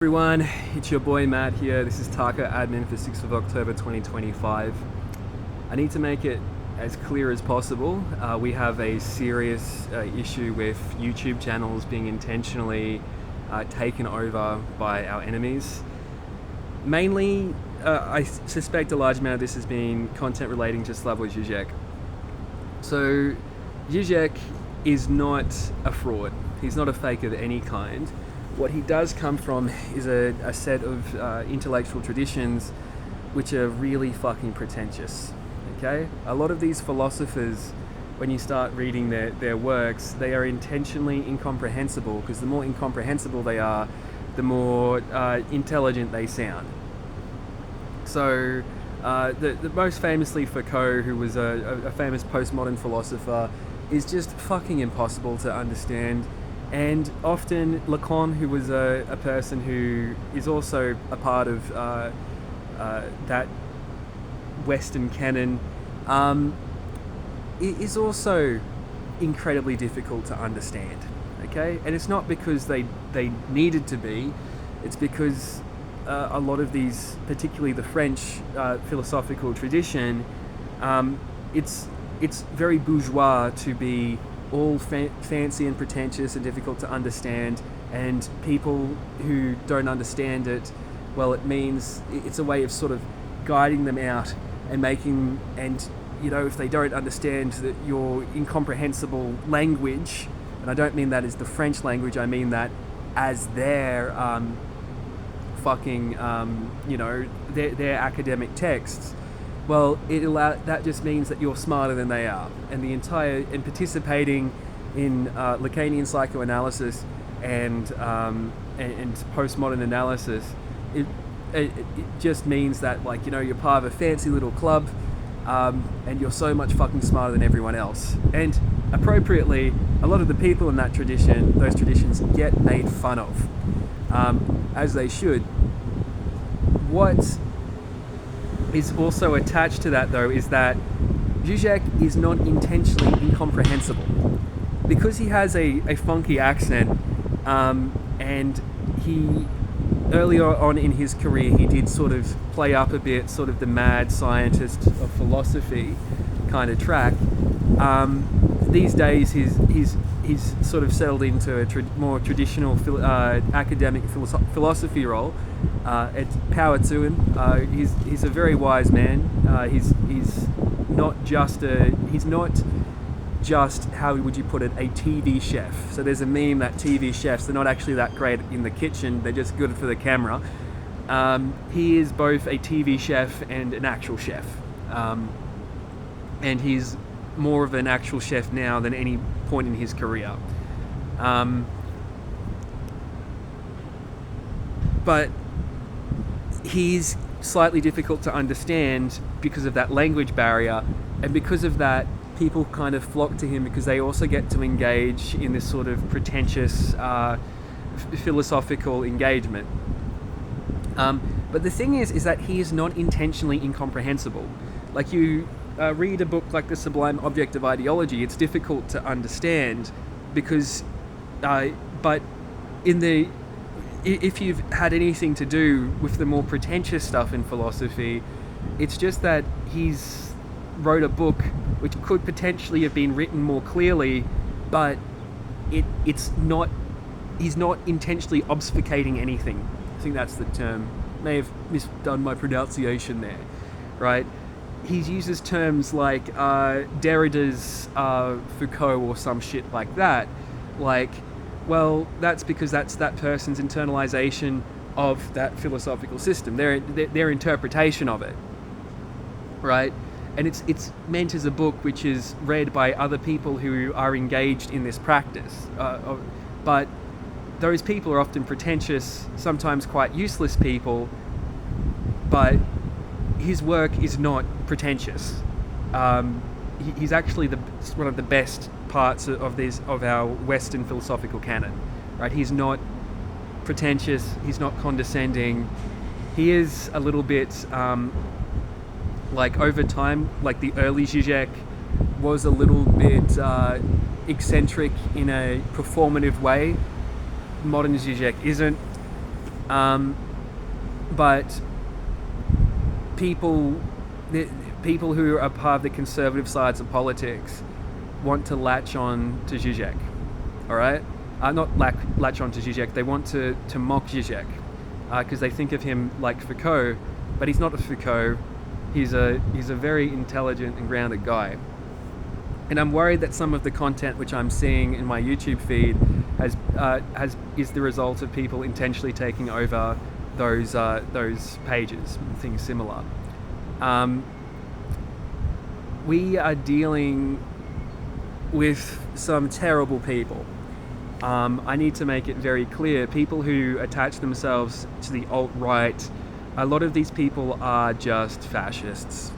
Everyone, it's your boy Matt here. This is Tac0 admin for 6th of October 2025. I need to make it as clear as possible. We have a serious issue with YouTube channels being intentionally taken over by our enemies. Mainly, I suspect a large amount of this has been content relating to Slavoj Žižek. So, Žižek is not a fraud. He's not a fake of any kind. What he does come from is a set of intellectual traditions which are really fucking pretentious, okay? A lot of these philosophers, when you start reading their works, they are intentionally incomprehensible, because the more incomprehensible they are, the more intelligent they sound. So, the most famously Foucault, who was a famous postmodern philosopher, is just fucking impossible to understand. And often Lacan, who was a person who is also a part of that Western canon, is also incredibly difficult to understand, okay? And it's not because they needed to be, it's because a lot of these, particularly the French philosophical tradition, it's very bourgeois to be all fancy and pretentious and difficult to understand, and people who don't understand it, well, it means it's a way of sort of guiding them out and making, and if they don't understand that your incomprehensible language, and I don't mean that as the French language, I mean that as their their academic texts, well, that just means that you're smarter than they are, and participating in Lacanian psychoanalysis and postmodern analysis, it just means that you're part of a fancy little club, and you're so much fucking smarter than everyone else. And appropriately, a lot of the people in those traditions get made fun of, as they should. What is also attached to that, though, is that Žižek is not intentionally incomprehensible. Because he has a funky accent, and he, earlier on in his career, he did sort of play up a bit, sort of the mad scientist of philosophy kind of track. These days, he's sort of settled into a more traditional academic philosophy role. It's power to him. He's a very wise man. He's not just how would you put it, a TV chef. So there's a meme that TV chefs, they're not actually that great in the kitchen, they're just good for the camera. He is both a TV chef and an actual chef, and he's more of an actual chef now than any point in his career. But he's slightly difficult to understand because of that language barrier, and because of that, people kind of flock to him because they also get to engage in this sort of pretentious philosophical engagement. But the thing is that he is not intentionally incomprehensible. Like, you read a book like The Sublime Object of Ideology, it's difficult to understand because, but if you've had anything to do with the more pretentious stuff in philosophy, it's just that he's wrote a book which could potentially have been written more clearly, but he's not intentionally obfuscating anything. I think that's the term. May have misdone my pronunciation there, right? He uses terms like Derrida's Foucault or some shit like that. Like, well, that's because that's that person's internalization of that philosophical system, their interpretation of it, right? And it's meant as a book which is read by other people who are engaged in this practice. But those people are often pretentious, sometimes quite useless people, but his work is not pretentious. He's actually one of the best parts of our Western philosophical canon, right? He's not pretentious, he's not condescending. He is a little bit, over time, like the early Žižek was a little bit eccentric in a performative way. Modern Žižek isn't. But people who are part of the conservative sides of politics want to latch on to Zizek, all right? Not latch on to Zizek, they want to mock Zizek because they think of him like Foucault, but he's not a Foucault. He's a very intelligent and grounded guy. And I'm worried that some of the content which I'm seeing in my YouTube feed is the result of people intentionally taking over those pages and things similar. We are dealing with some terrible people. I need to make it very clear, people who attach themselves to the alt-right, a lot of these people are just fascists.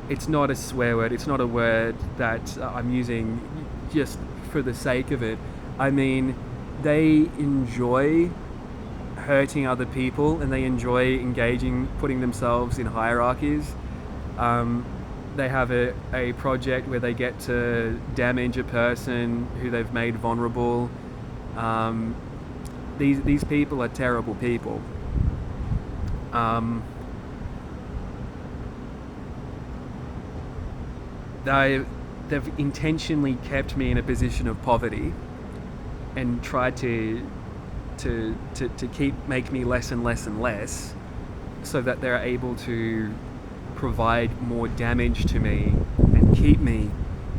It's not a swear word, it's not a word that I'm using just for the sake of it. I mean, they enjoy hurting other people and they enjoy putting themselves in hierarchies. They have a project where they get to damage a person who they've made vulnerable. These people are terrible people. They've intentionally kept me in a position of poverty and tried to make me less and less and less, so that they're able to provide more damage to me and keep me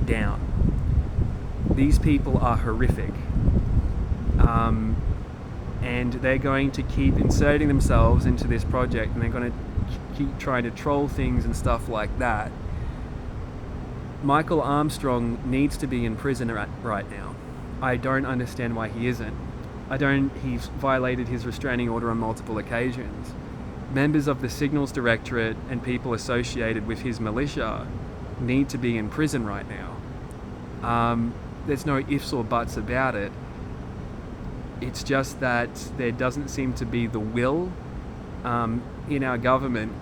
down. These people are horrific, and they're going to keep inserting themselves into this project, and they're going to keep trying to troll things and stuff like that. Michael Armstrong needs to be in prison right now. I don't understand why he isn't. He's violated his restraining order on multiple occasions. Members of the Signals Directorate and people associated with his militia need to be in prison right now. There's no ifs or buts about it. It's just that there doesn't seem to be the will in our government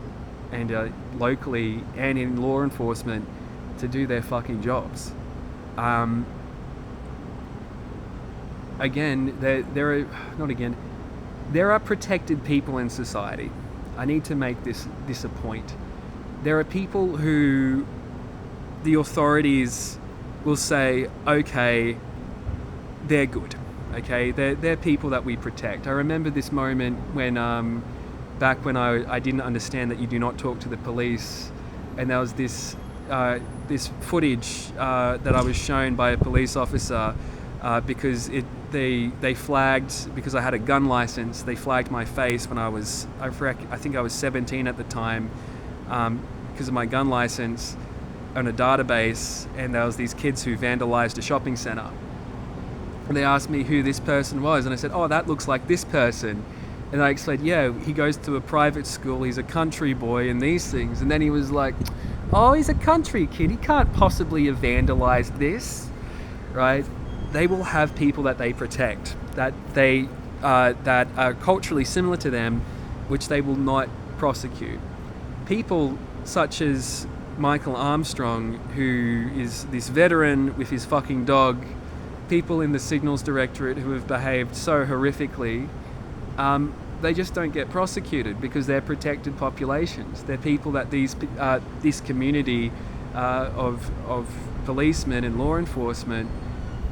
and locally and in law enforcement to do their fucking jobs. There are protected people in society. I need to make this a point. There are people who the authorities will say, okay, they're good. Okay, they're people that we protect. I remember this moment when back when I didn't understand that you do not talk to the police, and there was this footage that I was shown by a police officer because they flagged, because I had a gun license, they flagged my face when I think I was 17 at the time, because of my gun license, on a database, and there was these kids who vandalized a shopping center. And they asked me who this person was, and I said, oh, that looks like this person. And I explained, yeah, he goes to a private school, he's a country boy and these things. And then he was like, oh, he's a country kid, he can't possibly have vandalized this, right? They will have people that they protect, that are culturally similar to them, which they will not prosecute. People such as Michael Armstrong, who is this veteran with his fucking dog, people in the Signals Directorate who have behaved so horrifically, they just don't get prosecuted because they're protected populations. They're people that this community of policemen and law enforcement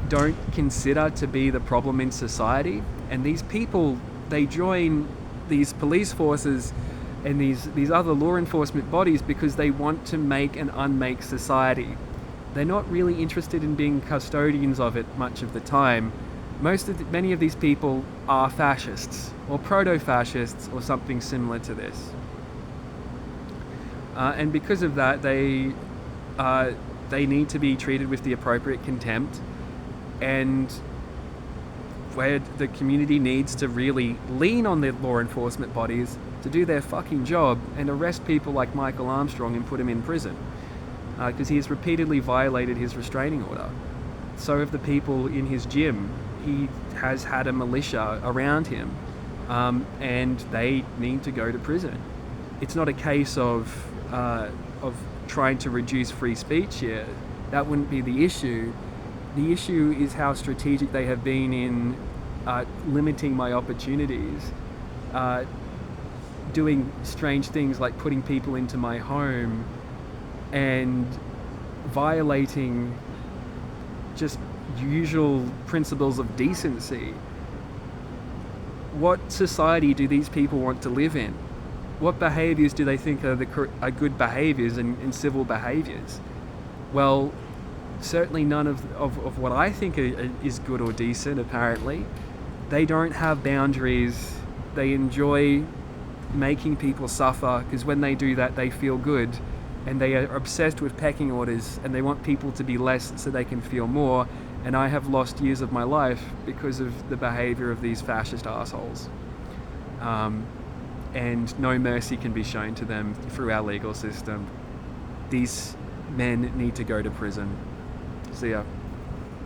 don't consider to be the problem in society. And these people, they join these police forces and these other law enforcement bodies because they want to make and unmake society. They're not really interested in being custodians of it much of the time. Many of these people are fascists or proto-fascists or something similar to this. And because of that, they need to be treated with the appropriate contempt, and where the community needs to really lean on the law enforcement bodies to do their fucking job and arrest people like Michael Armstrong and put him in prison. Because he has repeatedly violated his restraining order. So have the people in his gym. He has had a militia around him, and they need to go to prison. It's not a case of trying to reduce free speech here. That wouldn't be the issue. The issue is how strategic they have been in limiting my opportunities, doing strange things like putting people into my home and violating just usual principles of decency. What society do these people want to live in? What behaviours do they think are good behaviours and civil behaviours? Well, certainly none of what I think is good or decent, apparently. They don't have boundaries. They enjoy making people suffer, because when they do that, they feel good. And they are obsessed with pecking orders, and they want people to be less so they can feel more. And I have lost years of my life because of the behaviour of these fascist assholes. And no mercy can be shown to them through our legal system. These men need to go to prison. See ya.